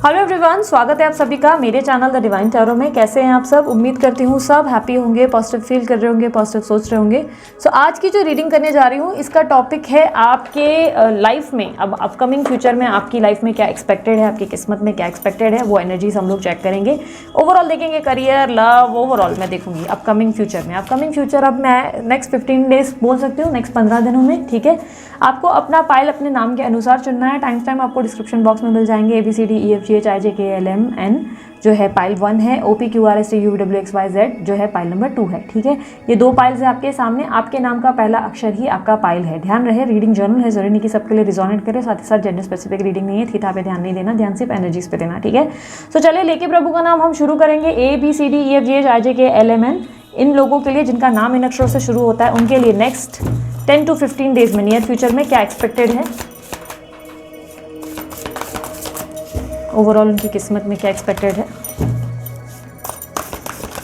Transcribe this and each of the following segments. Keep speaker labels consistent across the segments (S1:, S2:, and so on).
S1: Hello everyone, स्वागत है आप सभी का मेरे चैनल द डिवाइन टैरो में। कैसे हैं आप सब? उम्मीद करती हूँ सब हैप्पी होंगे, पॉजिटिव फील कर रहे होंगे, पॉजिटिव सोच रहे होंगे। सो आज की जो रीडिंग करने जा रही हूँ इसका टॉपिक है आपके लाइफ में, अब अपकमिंग फ्यूचर में आपकी लाइफ में क्या एक्सपेक्टेड है, आपकी किस्मत में क्या एक्सपेक्टेड है, वो एनर्जीज हम लोग चेक करेंगे। ओवरऑल देखेंगे करियर, लव, ओवरऑल मैं देखूंगी अपकमिंग फ्यूचर में। अपकमिंग फ्यूचर अब मैं नेक्स्ट 15 डेज बोल सकती हूँ, नेक्स्ट 15 दिनों में। ठीक है, आपको अपना पाइल अपने नाम के अनुसार चुनना है। टाइम आपको डिस्क्रिप्शन बॉक्स में मिल जाएंगे। ABCDEFGHIJKLMN जो है पाइल 1 है, OPQRSTUVWXYZ जो है पाइल नंबर 2 है। ठीक है, ये दो पाइल्स है आपके सामने। आपके नाम का पहला अक्षर ही आपका पाइल है। ध्यान रहे, रीडिंग जर्नल है, जरूरी नहीं कि सबके लिए रिजोनेट करे। साथ ही साथ जेंडर स्पेसिफिक रीडिंग नहीं है, थीटा पे ध्यान नहीं देना, ध्यान सिर्फ एनर्जीज पे देना। ठीक है, तो चलिए लेके प्रभु का नाम हम शुरू करेंगे। ABCDEFGHIJKLMN इन लोगों के लिए जिनका नाम इन अक्षरों से शुरू होता है, उनके लिए नेक्स्ट 10 to 15 डेज में नियर फ्यूचर में क्या एक्सपेक्टेड है, ओवरऑल उनकी किस्मत में क्या एक्सपेक्टेड है।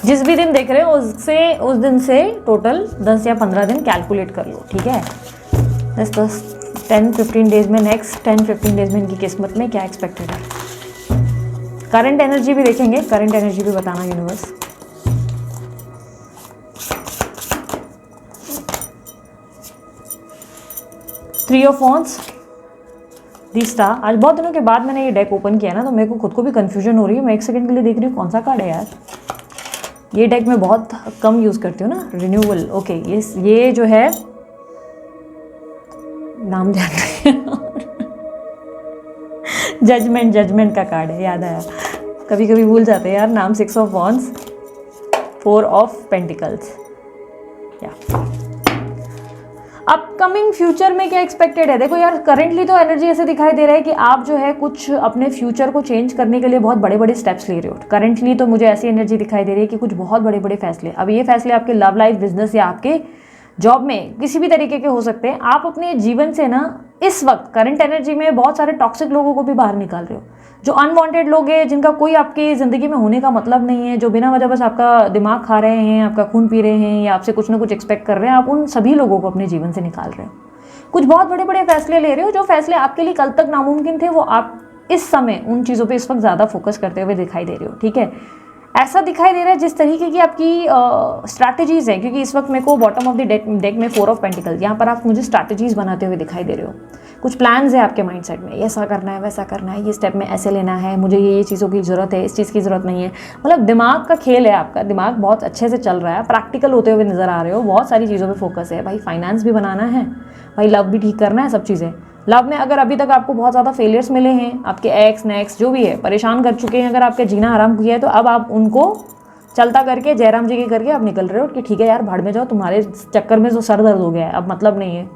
S1: जिस भी दिन देख रहे हो उस दिन से टोटल 10 या 15 दिन कैलकुलेट कर लो। ठीक है, 10-15 डेज में, नेक्स्ट 10-15 डेज में इनकी किस्मत में क्या एक्सपेक्टेड है। करंट एनर्जी भी देखेंगे, करंट एनर्जी भी बताना universe. Three of wands, the star. आज बहुत दिनों के बाद मैंने ये डेक ओपन किया ना, तो मेरे को खुद को भी कंफ्यूजन हो रही है। मैं एक सेकंड के लिए देख रही हूँ कौन सा कार्ड है यार। ये डेक मैं बहुत कम यूज़ करती हूँ ना, रिन्यूअल। ओके, ये जो है नाम जान रहे जजमेंट का कार्ड है, याद आया। कभी कभी भूल जाते हैं यार नाम। 6 ऑफ वॉन्ड्स, 4 ऑफ पेंटिकल्स। या अपकमिंग फ्यूचर में क्या एक्सपेक्टेड है। देखो यार, करेंटली तो एनर्जी ऐसे दिखाई दे रहा है कि आप जो है कुछ अपने फ्यूचर को चेंज करने के लिए बहुत बड़े बड़े स्टेप्स ले रहे हो। करेंटली तो मुझे ऐसी एनर्जी दिखाई दे रही है कि कुछ बहुत बड़े बड़े फैसले। अब ये फैसले आपके लव लाइफ, बिजनेस या आपके जॉब में किसी भी तरीके के हो सकते हैं। आप अपने जीवन से ना इस वक्त करंट एनर्जी में बहुत सारे टॉक्सिक लोगों को भी बाहर निकाल रहे हो। जो अनवांटेड लोग हैं, जिनका कोई आपकी ज़िंदगी में होने का मतलब नहीं है, जो बिना वजह बस आपका दिमाग खा रहे हैं, आपका खून पी रहे हैं या आपसे कुछ ना कुछ एक्सपेक्ट कर रहे हैं, आप उन सभी लोगों को अपने जीवन से निकाल रहे हो। कुछ बहुत बड़े बड़े फैसले ले रहे हो। जो फैसले आपके लिए कल तक नामुमकिन थे, वो आप इस समय उन चीज़ों पे इस वक्त ज़्यादा फोकस करते हुए दिखाई दे रहे हो। ठीक है, ऐसा दिखाई दे रहा है जिस तरीके की आपकी स्ट्रैटेजीज़ हैं, क्योंकि इस वक्त मेरे को बॉटम ऑफ द डेक में 4 ऑफ पेंटिकल्स, यहाँ पर आप मुझे स्ट्रैटेजीज़ बनाते हुए दिखाई दे रहे हो। कुछ प्लान्स है आपके माइंडसेट में, ऐसा करना है, वैसा करना है, ये स्टेप में ऐसे लेना है, मुझे ये चीज़ों की ज़रूरत है, इस चीज़ की ज़रूरत नहीं है। मतलब दिमाग का खेल है आपका, दिमाग बहुत अच्छे से चल रहा है, प्रैक्टिकल होते हुए नज़र आ रहे हो। बहुत सारी चीज़ों पे फोकस है भाई। फाइनेंस भी बनाना है भाई, लव भी ठीक करना है, सब चीज़ें। लव में अगर अभी तक आपको बहुत ज़्यादा फेलियर्स मिले हैं, आपके एक्स नेक्स्ट जो भी है परेशान कर चुके हैं, अगर आपके जीना हराम किया है, तो अब आप उनको चलता करके जयराम जी के करके आप निकल रहे हो कि ठीक है यार भाड़ में जाओ, तुम्हारे चक्कर में जो सर दर्द हो गया है, अब मतलब नहीं है।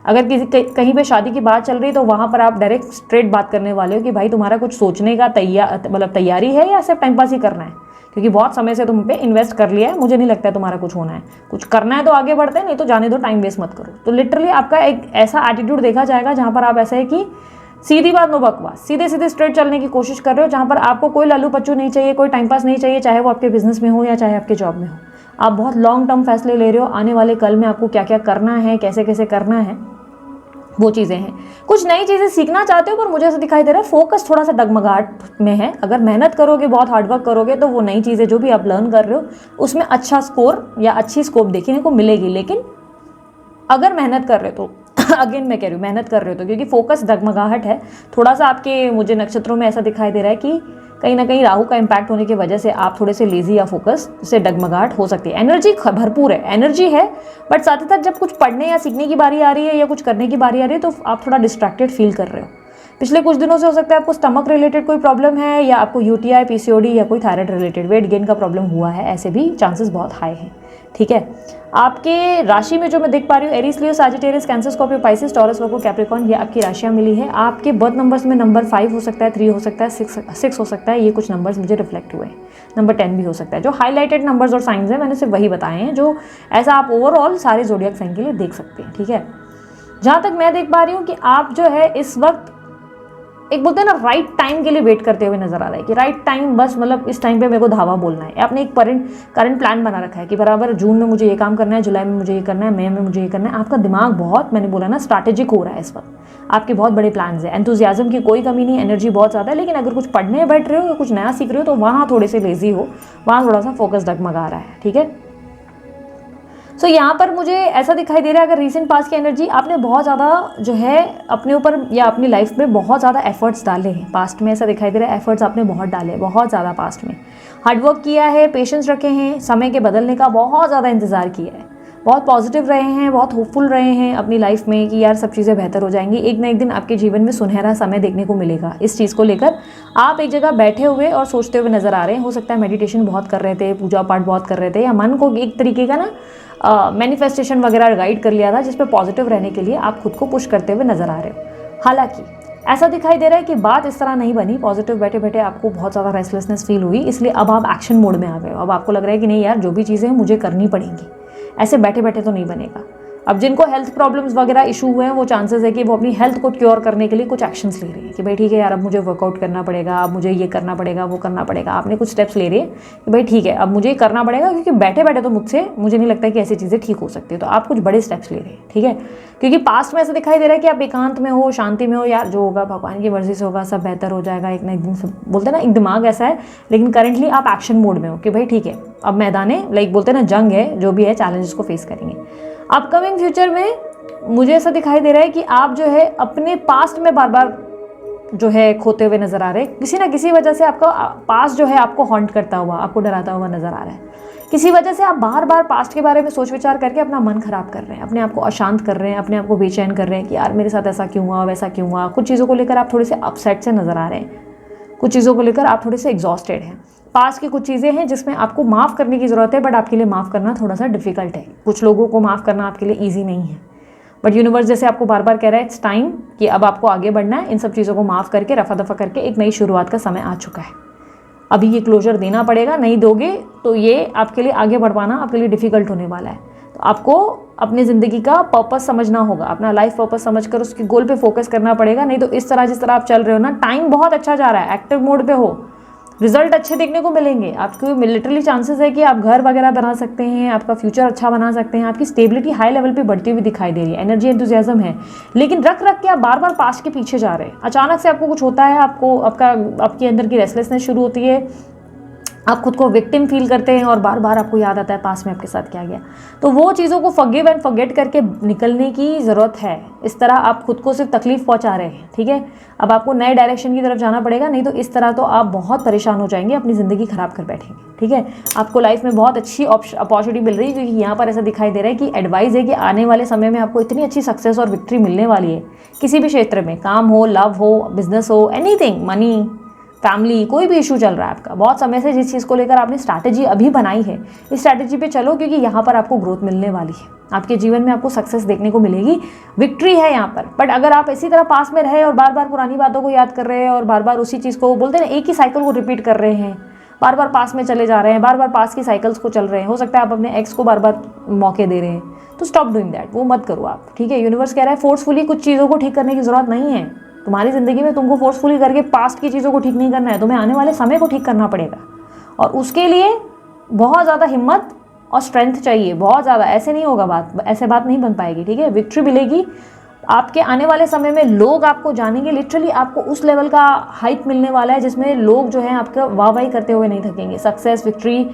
S1: अगर कहीं पे शादी की बात चल रही है, तो वहाँ पर आप डायरेक्ट स्ट्रेट बात करने वाले हो कि भाई तुम्हारा कुछ सोचने का तैयारी है या सिर्फ टाइम पास ही करना है, क्योंकि बहुत समय से तुम पे इन्वेस्ट कर लिया है। मुझे नहीं लगता है तुम्हारा कुछ होना है। कुछ करना है तो आगे बढ़ते हैं, नहीं तो जाने दो, टाइम वेस्ट मत करो। तो लिटरली आपका एक ऐसा एटीट्यूड देखा जाएगा जहाँ पर आप ऐसा है कि सीधी बात नो बकवास, सीधे सीधे स्ट्रेट चलने की कोशिश कर रहे हो, जहाँ पर आपको कोई लालू पच्चू नहीं चाहिए, कोई टाइम पास नहीं चाहिए, चाहे वो आपके बिजनेस में हो या चाहे आपके जॉब में हो। आप बहुत लॉन्ग टर्म फैसले ले रहे हो। आने वाले कल में आपको क्या क्या करना है, कैसे कैसे करना है, वो चीज़ें हैं। कुछ नई चीज़ें सीखना चाहते हो, पर मुझे ऐसा दिखाई दे रहा है फोकस थोड़ा सा डगमगाहट में है। अगर मेहनत करोगे, बहुत हार्डवर्क करोगे, तो वो नई चीज़ें जो भी आप लर्न कर रहे हो उसमें अच्छा स्कोर या अच्छी स्कोप देखने को मिलेगी। लेकिन अगर मेहनत कर रहे हो तो अगेन मैं कह रही हूँ, मेहनत कर रहे हो तो, क्योंकि फोकस डगमगाहट है थोड़ा सा आपके, मुझे नक्षत्रों में ऐसा दिखाई दे रहा है कि कहीं ना कहीं राहु का इम्पैक्ट होने की वजह से आप थोड़े से लेजी या फोकस से डगमगाहट हो सकती है। एनर्जी भरपूर है, एनर्जी है, बट साथ ही साथ जब कुछ पढ़ने या सीखने की बारी आ रही है या कुछ करने की बारी आ रही है, तो आप थोड़ा डिस्ट्रैक्टेड फील कर रहे हो। पिछले कुछ दिनों से हो सकता है आपको स्टमक रिलेटेड कोई प्रॉब्लम है, या आपको UTI, PCOD या कोई थायराइड रिलेटेड वेट गेन का प्रॉब्लम हुआ है। ऐसे भी चांसेस बहुत हाई हैं। ठीक है, आपके राशि में जो मैं देख पा रही हूँ, Aries, Leo, Sagittarius, Cancer, Scorpio, Pisces, Taurus, Virgo, Capricorn, ये आपकी राशियाँ मिली है। आपके बर्थ नंबर्स में नंबर 5 हो सकता है, 3 हो सकता है, 6 हो सकता है। ये कुछ नंबर्स मुझे रिफ्लेक्ट हुए। नंबर 10 भी हो सकता है। जो हाईलाइटेड नंबर्स और साइंस हैं, मैंने सिर्फ वही बताए हैं, जो ऐसा आप ओवरऑल सारे ज़ोडिएक साइन के लिए देख सकते हैं। ठीक है, जहाँ तक मैं देख पा रही हूँ कि आप जो है इस वक्त एक बोलते हैं ना राइट टाइम के लिए वेट करते हुए नजर आ रहा है कि राइट टाइम, बस मतलब इस टाइम पे मेरे को धावा बोलना है। आपने एक करंट प्लान बना रखा है कि बराबर जून में मुझे ये काम करना है, जुलाई में मुझे ये करना है, मई में मुझे ये करना है। आपका दिमाग बहुत, मैंने बोला ना, स्ट्रैटेजिक हो रहा है इस वक्त। आपके बहुत बड़े प्लान्स हैं, एंथुजियाज्म की कोई कमी नहीं, एनर्जी बहुत ज़्यादा है। लेकिन अगर कुछ पढ़ने बैठ रहे हो या कुछ नया सीख रहे हो तो वहाँ थोड़े से लेजी हो, वहाँ थोड़ा सा फोकस डगमगा रहा है, ठीक है। सो यहाँ पर मुझे ऐसा दिखाई दे रहा है, अगर रीसेंट पास्ट की एनर्जी, आपने बहुत ज़्यादा जो है अपने ऊपर या अपनी लाइफ में बहुत ज़्यादा एफर्ट्स डाले हैं पास्ट में, ऐसा दिखाई दे रहा है। एफर्ट्स आपने बहुत डाले, बहुत ज़्यादा पास्ट में हार्डवर्क किया है, पेशेंस रखे हैं, समय के बदलने का बहुत ज़्यादा इंतज़ार किया है, बहुत पॉजिटिव रहे हैं, बहुत होपफुल रहे हैं अपनी लाइफ में कि यार सब चीज़ें बेहतर हो जाएंगी। एक ना एक दिन आपके जीवन में सुनहरा समय देखने को मिलेगा। इस चीज़ को लेकर आप एक जगह बैठे हुए और सोचते हुए नजर आ रहे हैं। हो सकता है मेडिटेशन बहुत कर रहे थे, पूजा पाठ बहुत कर रहे थे, या मन को एक तरीके का ना मैनिफेस्टेशन वगैरह गाइड कर लिया था, जिस पर पॉजिटिव रहने के लिए आप खुद को पुश करते हुए नजर आ रहे हो। हालांकि ऐसा दिखाई दे रहा है कि बात इस तरह नहीं बनी, पॉजिटिव बैठे बैठे आपको बहुत ज़्यादा रेस्टलेसनेस फील हुई, इसलिए अब आप एक्शन मोड में आ गए हो। अब आपको लग रहा है कि नहीं यार, जो भी चीज़ें हैं मुझे करनी पड़ेंगी, ऐसे बैठे बैठे तो नहीं बनेगा। अब जिनको हेल्थ प्रॉब्लम्स वगैरह इशू हुए हैं, वो चांसेस है कि वो अपनी हेल्थ को क्योर करने के लिए कुछ एक्शंस ले रहे हैं कि भाई ठीक है यार, अब मुझे वर्कआउट करना पड़ेगा, अब मुझे ये करना पड़ेगा, वो करना पड़ेगा। आपने कुछ स्टेप्स ले रहे हैं कि भाई ठीक है, अब मुझे ये करना पड़ेगा, क्योंकि बैठे बैठे तो मुझे नहीं लगता कि ऐसी चीज़ें ठीक हो सकती है। तो आप कुछ बड़े स्टेप्स ले रहे हैं, ठीक है। क्योंकि पास्ट में ऐसा दिखाई दे रहा है कि आप एकांत में हो, शांति में हो, यार जो होगा भगवान की मर्जी से होगा, सब बेहतर हो जाएगा, एक ना एक दिन सब बोलते हैं ना, एक दिमाग ऐसा है। लेकिन करंटली आप एक्शन मोड में हो कि भाई ठीक है, अब मैदाने लाइक बोलते हैं ना, जंग है, जो भी है चैलेंजेस को फेस करेंगे। अपकमिंग फ्यूचर में मुझे ऐसा दिखाई दे रहा है कि आप जो है अपने पास्ट में बार बार जो है खोते हुए नजर आ रहे हैं। किसी ना किसी वजह से आपका पास्ट जो है आपको हॉन्ट करता हुआ, आपको डराता हुआ नजर आ रहा है। किसी वजह से आप बार बार पास्ट के बारे में सोच विचार करके अपना मन खराब कर रहे हैं, अपने आप को अशांत कर रहे हैं, अपने आप को बेचैन कर रहे हैं कि यार मेरे साथ ऐसा क्यों हुआ, वैसा क्यों हुआ। कुछ चीज़ों को लेकर आप थोड़े से अपसेट से नजर आ रहे हैं, कुछ चीज़ों को लेकर आप थोड़े से एग्जॉस्टेड हैं। पास्ट की कुछ चीज़ें हैं जिसमें आपको माफ़ करने की ज़रूरत है, बट आपके लिए माफ़ करना थोड़ा सा डिफिकल्ट है। कुछ लोगों को माफ़ करना आपके लिए ईजी नहीं है, बट यूनिवर्स जैसे आपको बार बार कह रहा है इट्स टाइम कि अब आपको आगे बढ़ना है। इन सब चीज़ों को माफ़ करके, रफा दफा करके एक नई शुरुआत का समय आ चुका है। अभी ये क्लोजर देना पड़ेगा, नहीं दोगे तो ये आपके लिए आगे बढ़ पाना आपके लिए डिफिकल्ट होने वाला है। तो आपको अपनी ज़िंदगी का पर्पस समझना होगा, अपना लाइफ पर्पस समझकर उसके गोल पे फोकस करना पड़ेगा। नहीं तो इस तरह जिस तरह आप चल रहे हो ना, टाइम बहुत अच्छा जा रहा है, एक्टिव मोड पे हो, रिजल्ट अच्छे देखने को मिलेंगे आपको। लिटरली चांसेस है कि आप घर वगैरह बना सकते हैं, आपका फ्यूचर अच्छा बना सकते हैं, आपकी स्टेबिलिटी हाई लेवल पे बढ़ती हुई दिखाई दे रही है, एनर्जी एंथुसियाज्म है। लेकिन रख के आप बार बार पास्ट के पीछे जा रहे हैं। अचानक से आपको कुछ होता है, आपके अंदर की रेस्टलेसनेस शुरू होती है, आप खुद को विक्टिम फील करते हैं और बार बार आपको याद आता है पास में आपके साथ क्या गया। तो वो चीज़ों को फॉरगिव एंड फॉरगेट करके निकलने की ज़रूरत है। इस तरह आप खुद को सिर्फ तकलीफ पहुंचा रहे हैं, ठीक है। अब आपको नए डायरेक्शन की तरफ जाना पड़ेगा, नहीं तो इस तरह तो आप बहुत परेशान हो जाएंगे, अपनी ज़िंदगी खराब कर बैठेंगे, ठीक है। आपको लाइफ में बहुत अच्छी अपॉर्चुनिटी मिल रही है, क्योंकि यहाँ पर ऐसा दिखाई दे रहा है कि एडवाइस है कि आने वाले समय में आपको इतनी अच्छी सक्सेस और विक्ट्री मिलने वाली है। किसी भी क्षेत्र में, काम हो, लव हो, बिजनेस हो, एनीथिंग, मनी, फैमिली, कोई भी इशू चल रहा है आपका बहुत समय से, जिस चीज़ को लेकर आपने स्ट्रैटेजी अभी बनाई है, इस स्ट्रैटेजी पे चलो, क्योंकि यहाँ पर आपको ग्रोथ मिलने वाली है। आपके जीवन में आपको सक्सेस देखने को मिलेगी, विक्ट्री है यहाँ पर। बट अगर आप इसी तरह पास में रहे और बार बार पुरानी बातों को याद कर रहे हैं और बार बार उसी चीज़ को बोलते हैं ना, एक ही साइकिल को रिपीट कर रहे हैं, बार बार पास में चले जा रहे हैं, बार बार पास की साइकिल्स को चल रहे हैं, हो सकता है आप अपने एक्स को बार बार मौके दे रहे हैं, तो स्टॉप डूइंग दैट, वो मत करो आप, ठीक है। यूनिवर्स कह रहा है फोर्सफुली कुछ चीज़ों को ठीक करने की जरूरत नहीं है तुम्हारी ज़िंदगी में। तुमको फोर्सफुली करके पास्ट की चीज़ों को ठीक नहीं करना है, तुम्हें आने वाले समय को ठीक करना पड़ेगा, और उसके लिए बहुत ज़्यादा हिम्मत और स्ट्रेंथ चाहिए, बहुत ज़्यादा। ऐसे नहीं होगा बात, ऐसे बात नहीं बन पाएगी, ठीक है। विक्ट्री मिलेगी आपके आने वाले समय में, लोग आपको जानेंगे, लिटरली आपको उस लेवल का हाइप मिलने वाला है जिसमें लोग जो हैं आपका वाहवाही करते हुए नहीं थकेंगे। सक्सेस, विक्ट्री,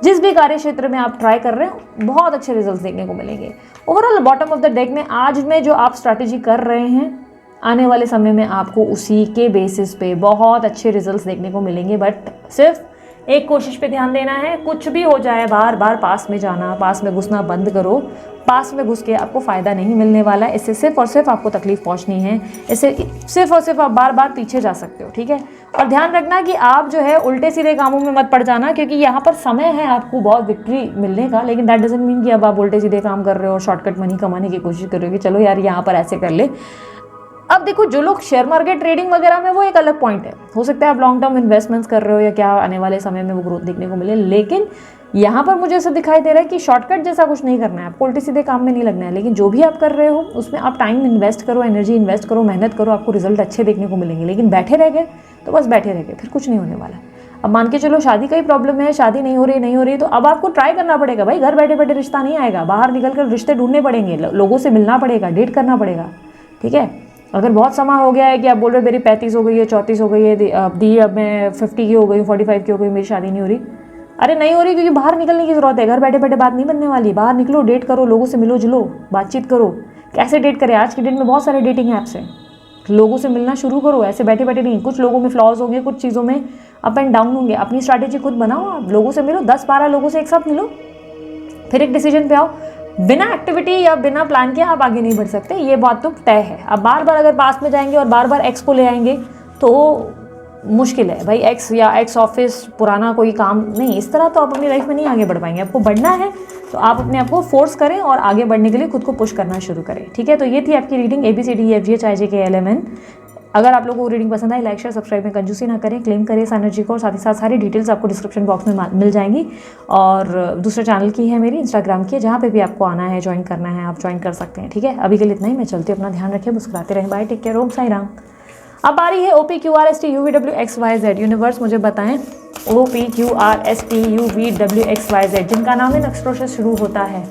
S1: जिस भी कार्य क्षेत्र में आप ट्राई कर रहे हैं, बहुत अच्छे रिजल्ट्स देखने को मिलेंगे। Overall bottom of the deck में आज में जो आप स्ट्रैटेजी कर रहे हैं, आने वाले समय में आपको उसी के बेसिस पे बहुत अच्छे रिजल्ट्स देखने को मिलेंगे। बट सिर्फ एक कोशिश पे ध्यान देना है, कुछ भी हो जाए, बार बार पास में जाना, पास में घुसना बंद करो। पास में घुस के आपको फ़ायदा नहीं मिलने वाला है, इससे सिर्फ और सिर्फ आपको तकलीफ पहुंचनी है, इससे सिर्फ और सिर्फ आप बार बार पीछे जा सकते हो, ठीक है। और ध्यान रखना कि आप जो है उल्टे सीधे कामों में मत पड़ जाना, क्योंकि यहाँ पर समय है आपको बहुत विक्ट्री मिलने का, लेकिन दैट डजंट मीन कि अब आप उल्टे सीधे काम कर रहे हो और शॉर्टकट मनी कमाने की कोशिश कर रहे हो कि चलो यार यहाँ पर ऐसे कर ले। अब देखो, जो लोग शेयर मार्केट ट्रेडिंग वगैरह में, वो एक अलग पॉइंट है, हो सकता है आप लॉन्ग टर्म इन्वेस्टमेंट्स कर रहे हो या क्या, आने वाले समय में वो ग्रोथ देखने को मिले, लेकिन यहाँ पर मुझे ऐसा दिखाई दे रहा है कि शॉर्टकट जैसा कुछ नहीं करना है, आपको उल्टे सीधे काम में नहीं लगना है, लेकिन जो भी आप कर रहे हो उसमें आप टाइम इन्वेस्ट करो, एनर्जी इन्वेस्ट करो, मेहनत करो, आपको रिजल्ट अच्छे देखने को मिलेंगे। लेकिन बैठे रह गए तो बस बैठे रह गए, फिर कुछ नहीं होने वाला। अब मान के चलो शादी का ही प्रॉब्लम है, शादी नहीं हो रही, तो अब आपको ट्राई करना पड़ेगा भाई, घर बैठे बैठे रिश्ता नहीं आएगा, बाहर निकल कर रिश्ते ढूंढने पड़ेंगे, लोगों से मिलना पड़ेगा, डेट करना पड़ेगा, ठीक है। अगर बहुत समय हो गया है कि आप बोल रहे हो मेरी 35 हो गई है, 34 हो गई है, अब मैं 50 की हो गई, 45 की हो गई, मेरी शादी नहीं हो रही, अरे नहीं हो रही क्योंकि बाहर निकलने की जरूरत है, घर बैठे बैठे बात नहीं बनने वाली, बाहर निकलो, डेट करो, लोगों से मिलो जुलो, बातचीत करो। कैसे डेट करें, आज की डेट में बहुत सारे डेटिंग ऐप्स हैं, लोगों से मिलना शुरू करो, ऐसे बैठे बैठे नहीं। कुछ लोगों में फ्लॉज होंगे, कुछ चीज़ों में अप एंड डाउन होंगे, अपनी स्ट्रैटेजी खुद बनाओ, आप लोगों से मिलो, 10-12 लोगों से एक साथ मिलो, फिर एक डिसीजन पे आओ। बिना एक्टिविटी या बिना प्लान के आप आगे नहीं बढ़ सकते, ये बात तो तय है। अब बार बार अगर पास में जाएंगे और बार बार एक्स को ले आएंगे तो मुश्किल है भाई, एक्स या एक्स ऑफिस पुराना कोई काम नहीं, इस तरह तो आप अपनी लाइफ में नहीं आगे बढ़ पाएंगे। आपको बढ़ना है तो आप अपने आप को फोर्स करें और आगे बढ़ने के लिए खुद को पुश करना शुरू करें, ठीक है। तो ये थी आपकी रीडिंग ABCDEFGHIJKLMN। अगर आप लोगों को रीडिंग पसंद आई, लाइक शेयर सब्सक्राइब में कंजूसी ना करें, क्लेम करें इस एनर्जी को, और साथ ही साथ सारी डिटेल्स आपको डिस्क्रिप्शन बॉक्स में मिल जाएंगी। और दूसरे चैनल की है मेरी, इंस्टाग्राम की है, जहाँ पे भी आपको आना है, ज्वाइन करना है, आप ज्वाइन कर सकते हैं, ठीक है। अभी के लिए इतना ही, मैं चलती हूँ, अपना ध्यान रखें, मुस्कुराते रहें, बाय, टेक केयर, ओम साई राम। अब आ रही है OPQRSTUVWXYZ। यूनिवर्स मुझे बताएं OPQRSTUVWXYZ जिनका नाम इन अक्षरों से शुरू होता है,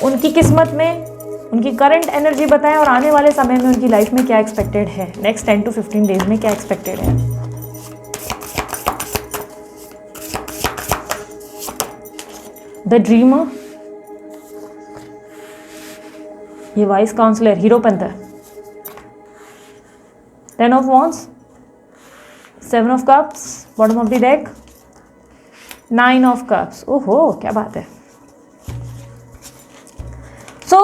S1: उनकी किस्मत में उनकी करंट एनर्जी बताएं, और आने वाले समय में उनकी लाइफ में क्या एक्सपेक्टेड है, नेक्स्ट 10 to 15 डेज में क्या एक्सपेक्टेड है। द ड्रीमर, ये wise counsellor, hero panther, 10 of Wands, 7 of Cups, bottom of the deck, 9 of Cups। ओहो, क्या बात है। सो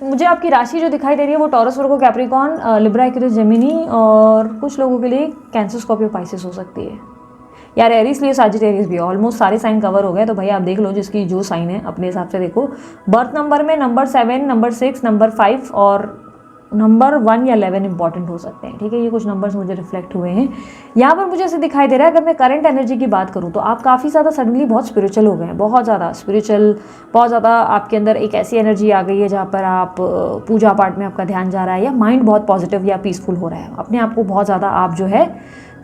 S1: मुझे आपकी राशि जो दिखाई दे रही है वो taurus, Virgo, Capricorn, Libra, Aquarius, Gemini, और कुछ लोगों के लिए कैंसर, स्कॉर्पियो, पाइसेस हो सकती है, यार एरीज लिए साजिटेरियस भी। ऑलमोस्ट सारे साइन कवर हो गए, तो भाई आप देख लो जिसकी जो साइन है अपने हिसाब से देखो। बर्थ नंबर में नंबर 7, नंबर 6, नंबर 5 और नंबर 1 या 11 इंपॉर्टेंट हो सकते हैं, ठीक है। ये कुछ नंबर्स मुझे रिफ्लेक्ट हुए हैं यहाँ पर, मुझे ऐसे दिखाई दे रहा है। अगर मैं करंट एनर्जी की बात करूँ तो आप काफ़ी ज़्यादा सडनली बहुत स्पिरिचुअल हो गए हैं, बहुत ज़्यादा स्पिरिचुअल, बहुत ज़्यादा आपके अंदर एक ऐसी एनर्जी आ गई है जहाँ पर आप पूजा पाठ में आपका ध्यान जा रहा है, या माइंड बहुत पॉजिटिव या पीसफुल हो रहा है, अपने आप को बहुत ज़्यादा आप जो है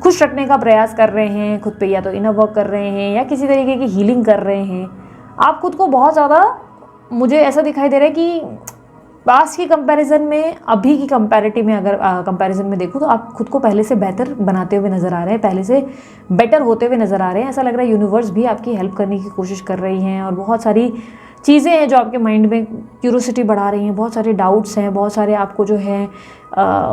S1: खुश रखने का प्रयास कर रहे हैं, खुद पे या तो इनर वर्क कर रहे हैं या किसी तरीके की हीलिंग कर रहे हैं। आप खुद को बहुत ज़्यादा, मुझे ऐसा दिखाई दे रहा है कि पास्ट की कंपैरिजन में, अभी की कंपैरेटिव में अगर कंपैरिजन में देखूँ तो आप खुद को पहले से बेहतर बनाते हुए नज़र आ रहे हैं, पहले से बेटर होते हुए नज़र आ रहे हैं। ऐसा लग रहा है यूनिवर्स भी आपकी हेल्प करने की कोशिश कर रही हैं, और बहुत सारी चीज़ें हैं जो आपके माइंड में क्यूरोसिटी बढ़ा रही हैं, बहुत सारे डाउट्स हैं, बहुत सारे आपको जो है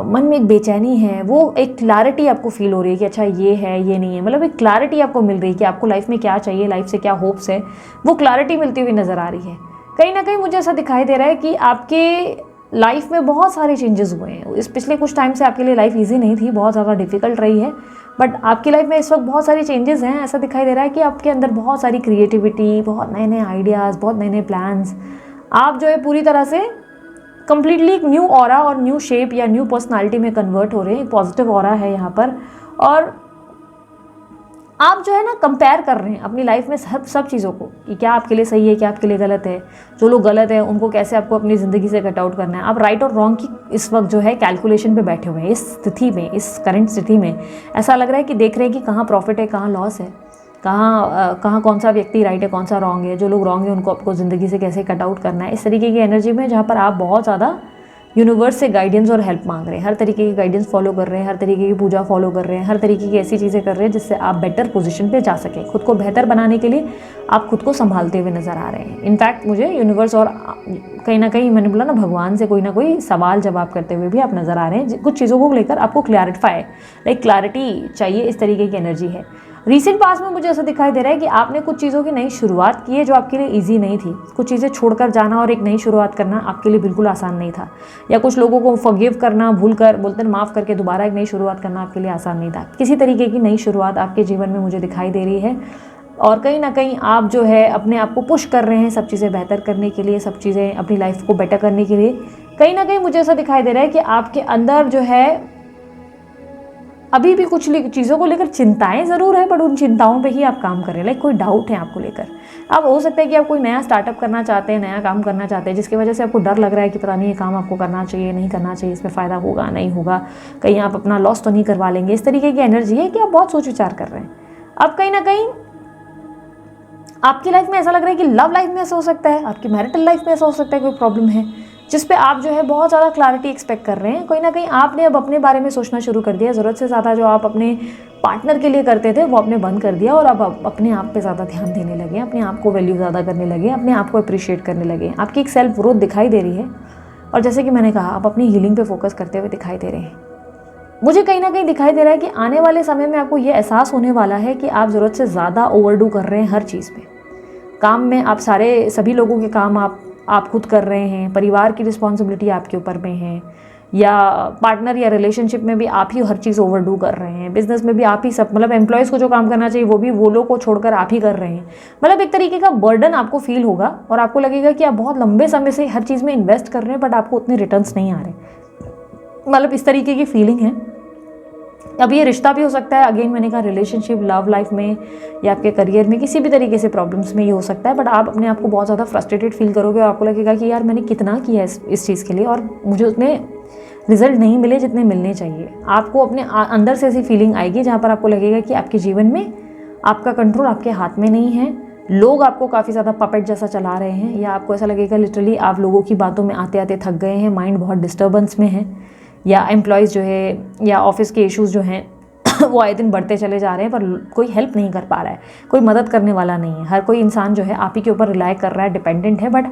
S1: मन में एक बेचैनी है, वो एक क्लैरिटी आपको फील हो रही है कि अच्छा ये है, ये नहीं है, मतलब एक क्लैरिटी आपको मिल रही है कि आपको लाइफ में क्या चाहिए, लाइफ से क्या होप्स है, वो क्लैरिटी मिलती हुई नज़र आ रही है। कहीं ना कहीं मुझे ऐसा दिखाई दे रहा है कि आपके लाइफ में बहुत सारे चेंजेस हुए हैं। इस पिछले कुछ टाइम से आपके लिए लाइफ इजी नहीं थी, बहुत ज़्यादा डिफिकल्ट रही है, बट आपकी लाइफ में इस वक्त बहुत सारी चेंजेस हैं। ऐसा दिखाई दे रहा है कि आपके अंदर बहुत सारी क्रिएटिविटी, बहुत नए नए आइडियाज़, बहुत नए नए प्लान्स, आप जो है पूरी तरह से कम्प्लीटली एक न्यू ऑरा और न्यू शेप या न्यू पर्सनालिटी में कन्वर्ट हो रहे हैं। एक पॉजिटिव ऑरा है यहाँ पर, और आप जो है ना कंपेयर कर रहे हैं अपनी लाइफ में सब चीज़ों को कि क्या आपके लिए सही है, क्या आपके लिए गलत है, जो लोग गलत है उनको कैसे आपको अपनी ज़िंदगी से कट आउट करना है। आप राइट और रॉन्ग की इस वक्त जो है कैलकुलेशन पे बैठे हुए हैं। इस स्थिति में, इस करंट स्थिति में ऐसा लग रहा है कि देख रहे हैं कि कहाँ प्रॉफिट है, कहाँ लॉस है, कहाँ कौन सा व्यक्ति राइट है, कौन सा रॉन्ग है, जो लोग रॉन्ग है उनको आपको ज़िंदगी से कैसे कट आउट करना है। इस तरीके की एनर्जी में जहाँ पर आप बहुत ज़्यादा यूनिवर्स से गाइडेंस और हेल्प मांग रहे हैं, हर तरीके की गाइडेंस फॉलो कर रहे हैं, हर तरीके की पूजा फॉलो कर रहे हैं, हर तरीके की ऐसी चीज़ें कर रहे हैं जिससे आप बेटर पोजीशन पे जा सकें। खुद को बेहतर बनाने के लिए आप खुद को संभालते हुए नज़र आ रहे हैं। इनफैक्ट मुझे यूनिवर्स और कहीं ना कहीं मैंने बोला ना भगवान से कोई ना कोई सवाल जवाब करते हुए भी आप नज़र आ रहे हैं। कुछ चीज़ों को लेकर आपको क्लैरिटी चाहिए, इस तरीके की एनर्जी है। रिसेंट पास में मुझे ऐसा दिखाई दे रहा है कि आपने कुछ चीज़ों की नई शुरुआत की है जो आपके लिए इजी नहीं थी। कुछ चीज़ें छोड़कर जाना और एक नई शुरुआत करना आपके लिए बिल्कुल आसान नहीं था, या कुछ लोगों को फॉरगिव करना, भूल कर बोलते हैं माफ़ करके दोबारा एक नई शुरुआत करना आपके लिए आसान नहीं था। किसी तरीके की नई शुरुआत आपके जीवन में मुझे दिखाई दे रही है, और कहीं ना कहीं आप जो है अपने आप को पुश कर रहे हैं सब चीज़ें बेहतर करने के लिए, सब चीज़ें अपनी लाइफ को बेटर करने के लिए। कहीं ना कहीं मुझे ऐसा दिखाई दे रहा है कि आपके अंदर जो है अभी भी कुछ चीज़ों को लेकर चिंताएं ज़रूर है, बट उन चिंताओं पे ही आप काम कर रहे हैं। लाइक कोई डाउट है आपको लेकर। अब हो सकता है कि आप कोई नया स्टार्टअप करना चाहते हैं, नया काम करना चाहते हैं, जिसकी वजह से आपको डर लग रहा है कि पता नहीं ये काम आपको करना चाहिए, नहीं करना चाहिए, इसमें फ़ायदा होगा नहीं होगा, कहीं आप अपना लॉस तो नहीं करवा लेंगे। इस तरीके की एनर्जी है कि आप बहुत सोच विचार कर रहे हैं। अब कहीं ना कहीं आपकी लाइफ में ऐसा लग रहा है कि लव लाइफ में ऐसा हो सकता है, आपकी मैरिटल लाइफ में ऐसा हो सकता है कोई प्रॉब्लम है जिस पे आप जो है बहुत ज़्यादा क्लैरिटी एक्सपेक्ट कर रहे हैं। कहीं ना कहीं आपने अब अपने बारे में सोचना शुरू कर दिया। ज़रूरत से ज़्यादा जो आप अपने पार्टनर के लिए करते थे वो आपने बंद कर दिया और अब अपने आप पे ज़्यादा ध्यान देने लगे, अपने आप को वैल्यू ज़्यादा करने लगे, अपने आप को अप्रिशिएट करने लगे। आपकी एक सेल्फ ग्रोथ दिखाई दे रही है और जैसे कि मैंने कहा आप अपनी हीलिंग पे फोकस करते हुए दिखाई दे रहे हैं। मुझे कहीं ना कहीं दिखाई दे रहा है कि आने वाले समय में आपको ये एहसास होने वाला है कि आप ज़रूरत से ज़्यादा ओवरडू कर रहे हैं हर चीज़ पे। काम में आप सभी लोगों के काम आप खुद कर रहे हैं, परिवार की रिस्पॉन्सिबिलिटी आपके ऊपर में है, या पार्टनर या रिलेशनशिप में भी आप ही हर चीज़ ओवरडू कर रहे हैं, बिजनेस में भी आप ही सब, मतलब एम्प्लॉयज़ को जो काम करना चाहिए वो भी वो लोग को छोड़कर आप ही कर रहे हैं। मतलब एक तरीके का बर्डन आपको फील होगा और आपको लगेगा कि आप बहुत लंबे समय से हर चीज़ में इन्वेस्ट कर रहे हैं बट आपको उतने रिटर्न्स नहीं आ रहे। मतलब इस तरीके की फीलिंग है। अब ये रिश्ता भी हो सकता है, अगेन मैंने कहा रिलेशनशिप, लव लाइफ में या आपके करियर में, किसी भी तरीके से प्रॉब्लम्स में ये हो सकता है। बट आप अपने आप को बहुत ज़्यादा फ्रस्ट्रेटेड फील करोगे और आपको लगेगा कि यार मैंने कितना किया है इस चीज़ के लिए और मुझे उतने रिजल्ट नहीं मिले जितने मिलने चाहिए। आपको अपने अंदर से ऐसी फीलिंग आएगी जहाँ पर आपको लगेगा कि आपके जीवन में आपका कंट्रोल आपके हाथ में नहीं है, लोग आपको काफ़ी ज़्यादा पपेट जैसा चला रहे हैं, या आपको ऐसा लगेगा लिटरली आप लोगों की बातों में आते आते थक गए हैं, माइंड बहुत डिस्टर्बेंस में है, या एम्प्लॉयज़ जो है या ऑफिस के इश्यूज़ जो हैं वो आए दिन बढ़ते चले जा रहे हैं पर कोई हेल्प नहीं कर पा रहा है, कोई मदद करने वाला नहीं है। हर कोई इंसान जो है आप ही के ऊपर रिलाई कर रहा है, डिपेंडेंट है, बट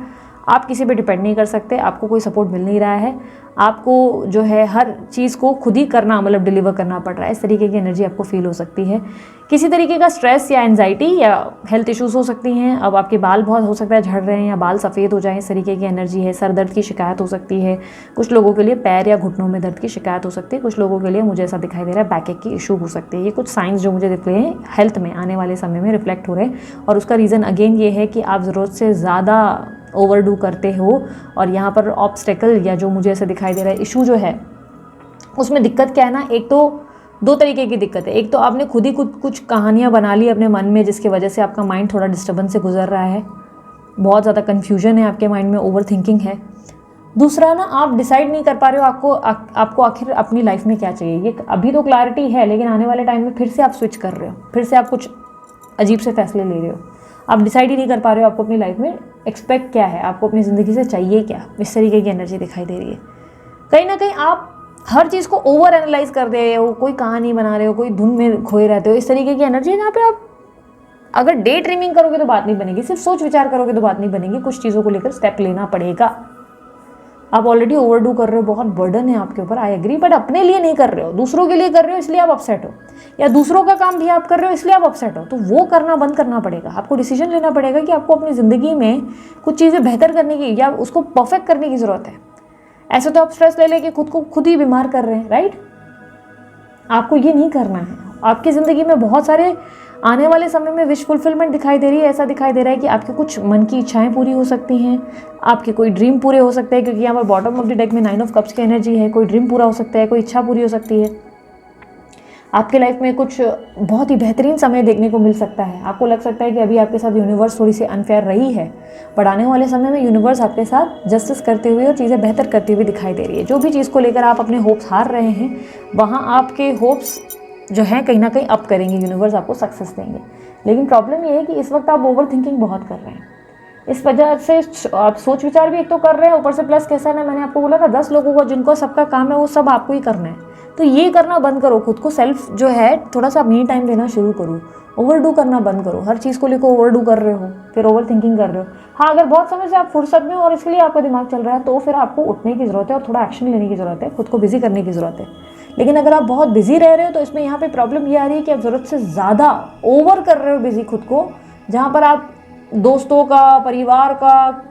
S1: आप किसी पे डिपेंड नहीं कर सकते, आपको कोई सपोर्ट मिल नहीं रहा है, आपको जो है हर चीज़ को खुद ही करना, मतलब डिलीवर करना पड़ रहा है। इस तरीके की एनर्जी आपको फील हो सकती है। किसी तरीके का स्ट्रेस या एंजाइटी या हेल्थ इश्यूज़ हो सकती हैं। अब आपके बाल बहुत हो सकता है झड़ रहे हैं या बाल सफ़ेद हो जाएं, इस तरीके की एनर्जी है। सर दर्द की शिकायत हो सकती है, कुछ लोगों के लिए पैर या घुटनों में दर्द की शिकायत हो सकती है, कुछ लोगों के लिए मुझे ऐसा दिखाई दे रहा है बैकएक की इशू हो सकती है। ये कुछ साइंस जो मुझे दिख रहे हैं हेल्थ में आने वाले समय में रिफ्लेक्ट हो रहे हैं और उसका रीज़न अगेन ये है कि आप ज़रूरत से ज़्यादा ओवरडू करते हो और यहाँ पर ऑब्स्टेकल या जो मुझे ऐसे दिखाई दे रहा है इशू जो है उसमें दिक्कत क्या है ना, एक तो दो तरीके की दिक्कत है। एक तो आपने खुद ही कुछ कहानियाँ बना ली अपने मन में जिसकी वजह से आपका माइंड थोड़ा डिस्टर्बेंस से गुजर रहा है, बहुत ज़्यादा कन्फ्यूजन है आपके माइंड में, ओवर थिंकिंग है। दूसरा ना आप डिसाइड नहीं कर पा रहे हो आपको आखिर अपनी लाइफ में क्या चाहिए। ये अभी तो क्लैरिटी है लेकिन आने वाले टाइम में फिर से आप स्विच कर रहे हो, फिर से आप कुछ अजीब से फैसले ले रहे हो, आप डिसाइड ही नहीं कर पा रहे हो आपको अपनी लाइफ में एक्सपेक्ट क्या है, आपको अपनी ज़िंदगी से चाहिए क्या। इस तरीके की एनर्जी दिखाई दे रही है। कहीं ना कहीं आप हर चीज़ को ओवर एनालाइज कर रहे हो, कोई कहानी बना रहे हो, कोई धुन में खोए रहते हो, इस तरीके की एनर्जी है जहाँ पे आप अगर डे ड्रीमिंग करोगे तो बात नहीं बनेगी, सिर्फ सोच विचार करोगे तो बात नहीं बनेगी, कुछ चीज़ों को लेकर स्टेप लेना पड़ेगा। आप ऑलरेडी ओवरडू कर रहे हो, बहुत बर्डन है आपके ऊपर, आई एग्री, बट अपने लिए नहीं कर रहे हो, दूसरों के लिए कर रहे हो इसलिए आप अपसेट हो, या दूसरों का काम भी आप कर रहे हो इसलिए आप अपसेट हो। तो वो करना बंद करना पड़ेगा, आपको डिसीजन लेना पड़ेगा कि आपको अपनी ज़िंदगी में कुछ चीज़ें बेहतर करने की या उसको परफेक्ट करने की ज़रूरत है। ऐसे तो आप स्ट्रेस ले लेके खुद को खुद ही बीमार कर रहे हैं, राइट। आपको ये नहीं करना है। आपकी ज़िंदगी में बहुत सारे आने वाले समय में विश फुलफिलमेंट दिखाई दे रही है। ऐसा दिखाई दे रहा है कि आपके कुछ मन की इच्छाएं पूरी हो सकती हैं, आपके कोई ड्रीम पूरे हो सकते हैं, क्योंकि यहाँ पर बॉटम ऑफ द डेक में 9 ऑफ कप्स की एनर्जी है। कोई ड्रीम पूरा हो सकता है, कोई इच्छा पूरी हो सकती है। आपके लाइफ में कुछ बहुत ही बेहतरीन समय देखने को मिल सकता है। आपको लग सकता है कि अभी आपके साथ यूनिवर्स थोड़ी सी अनफेयर रही है, पर आने वाले समय में यूनिवर्स आपके साथ जस्टिस करते हुए और चीज़ें बेहतर करती हुई दिखाई दे रही है। जो भी चीज़ को लेकर आप अपने होप्स हार रहे हैं, वहाँ आपके होप्स जो हैं कहीं ना कहीं अप करेंगे, यूनिवर्स आपको सक्सेस देंगे। लेकिन प्रॉब्लम ये है कि इस वक्त आप ओवर थिंकिंग बहुत कर रहे हैं, इस वजह से आप सोच विचार भी एक तो कर रहे हैं, ऊपर से प्लस कैसा है ना, मैंने आपको बोला था 10 लोगों को जिनको सबका काम है वो सब आपको ही करना है। तो ये करना बंद करो, खुद को सेल्फ जो है थोड़ा सा मी टाइम देना शुरू करो, ओवरडू करना बंद करो। हर चीज़ को लेकर ओवरडू कर रहे हो, फिर ओवर थिंकिंग कर रहे हो। हाँ, अगर बहुत समय से आप फुर्सत में और इसके लिए आपका दिमाग चल रहा है तो फिर आपको उठने की ज़रूरत है और थोड़ा एक्शन लेने की ज़रूरत है, खुद को बिजी करने की ज़रूरत है। लेकिन अगर आप बहुत बिजी रह रहे हो तो इसमें यहाँ पे प्रॉब्लम ये आ रही है कि आप ज़रूरत से ज़्यादा ओवर कर रहे हो बिजी खुद को, जहाँ पर आप दोस्तों का, परिवार का,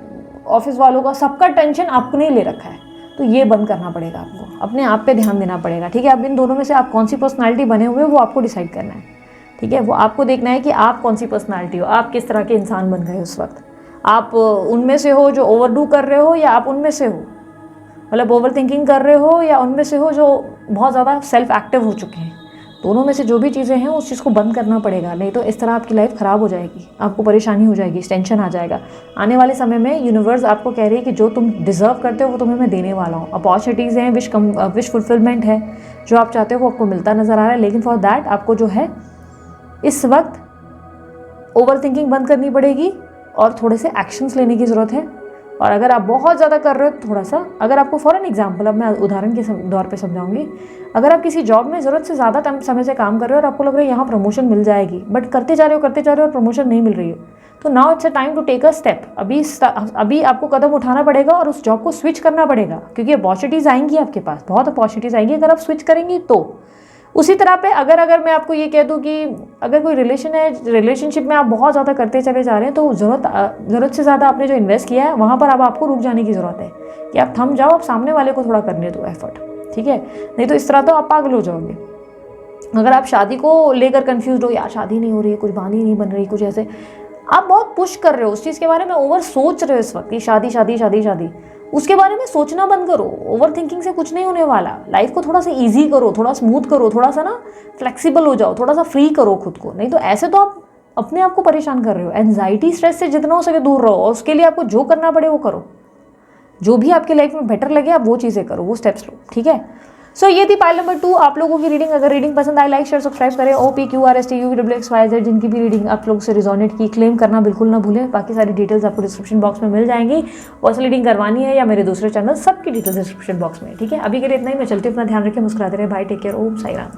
S1: ऑफिस वालों का, सबका टेंशन आपने ले रखा है। तो ये बंद करना पड़ेगा आपको, अपने आप पे ध्यान देना पड़ेगा, ठीक है। अब इन दोनों में से आप कौन सी पर्सनालिटी बने हुए हो वो आपको डिसाइड करना है, ठीक है। वो आपको देखना है कि आप कौन सी पर्सनालिटी हो, आप किस तरह के इंसान बन गए उस वक्त। आप उनमें से हो जो ओवरडू कर रहे हो या आप उनमें से हो मतलब ओवर थिंकिंग कर रहे हो या उनमें से हो जो बहुत ज़्यादा सेल्फ एक्टिव हो चुके हैं, दोनों में से जो भी चीज़ें हैं उस चीज़ को बंद करना पड़ेगा, नहीं तो इस तरह आपकी लाइफ ख़राब हो जाएगी, आपको परेशानी हो जाएगी, टेंशन आ जाएगा। आने वाले समय में यूनिवर्स आपको कह रही है कि जो तुम डिज़र्व करते हो वो तुम्हें मैं देने वाला हूँ। अपॉर्चुनिटीज़ हैं, विश फुलफिलमेंट है, जो आप चाहते हो वो आपको मिलता नज़र आ रहा है। लेकिन फॉर दैट आपको जो है इस वक्त ओवर थिंकिंग बंद करनी पड़ेगी और थोड़े से एक्शंस लेने की ज़रूरत है। और अगर आप बहुत ज़्यादा कर रहे हो तो थोड़ा सा, अगर आपको फॉर एन एग्जाम्पल, अब मैं उदाहरण के दौर पे समझाऊंगी, अगर आप किसी जॉब में ज़रूरत से ज़्यादा समय से काम कर रहे हो और आपको लग रहा है यहाँ प्रमोशन मिल जाएगी, बट करते जा रहे हो और प्रमोशन नहीं मिल रही हो, तो now it's a time to take a step. अभी आपको कदम उठाना पड़ेगा और उस जॉब को स्विच करना पड़ेगा, क्योंकि अपॉर्चुनिटीज़ आएंगी आपके पास, बहुत अपॉर्चुनिटीज़ आएंगी अगर आप स्विच करेंगी तो। उसी तरह पे अगर मैं आपको ये कह दूं कि अगर कोई रिलेशनशिप में आप बहुत ज़्यादा करते चले जा रहे हैं, तो ज़रूरत से ज़्यादा आपने जो इन्वेस्ट किया है वहाँ पर अब आपको रुक जाने की ज़रूरत है कि आप थम जाओ, आप सामने वाले को थोड़ा करने दो एफर्ट, ठीक है? नहीं तो इस तरह तो आप पागल हो जाओगे। अगर आप शादी को लेकर कन्फ्यूज हो, यार शादी नहीं हो रही है, कुछ बानी नहीं बन रही, कुछ ऐसे आप बहुत पुश कर रहे हो उस चीज़ के बारे में, ओवर सोच रहे हो इस वक्त, शादी शादी शादी शादी, उसके बारे में सोचना बंद करो। ओवर थिंकिंग से कुछ नहीं होने वाला। लाइफ को थोड़ा सा इजी करो, थोड़ा स्मूथ करो, थोड़ा सा ना फ्लेक्सिबल हो जाओ, थोड़ा सा फ्री करो खुद को, नहीं तो ऐसे तो आप अपने आप को परेशान कर रहे हो। एंजाइटी स्ट्रेस से जितना हो सके दूर रहो और उसके लिए आपको जो करना पड़े वो करो, जो भी आपकी लाइफ में बेटर लगे आप वो चीज़ें करो, वो स्टेप्स लो, ठीक है? सो ये थी पाइल नंबर 2 आप लोगों की रीडिंग। अगर रीडिंग पसंद आए लाइक शेयर सब्सक्राइब करें। OPQRSTUVWXYZ जिनकी भी रीडिंग आप लोगों से रिजोनेट की, क्लेम करना बिल्कुल ना भूलें। बाकी सारी डिटेल्स आपको डिस्क्रिप्शन बॉक्स में मिल जाएंगी। पर्सनल रीडिंग करवानी है या मेरे दूसरे चैनल, सबकी डिटेल्स डिस्क्रिप्शन बॉक्स में, ठीक है? अभी के लिए इतना ही, मैं चलती हूँ, अपना ध्यान रखें, मुस्कुराते रहे, बाय, टेक केयर, ओम साई राम।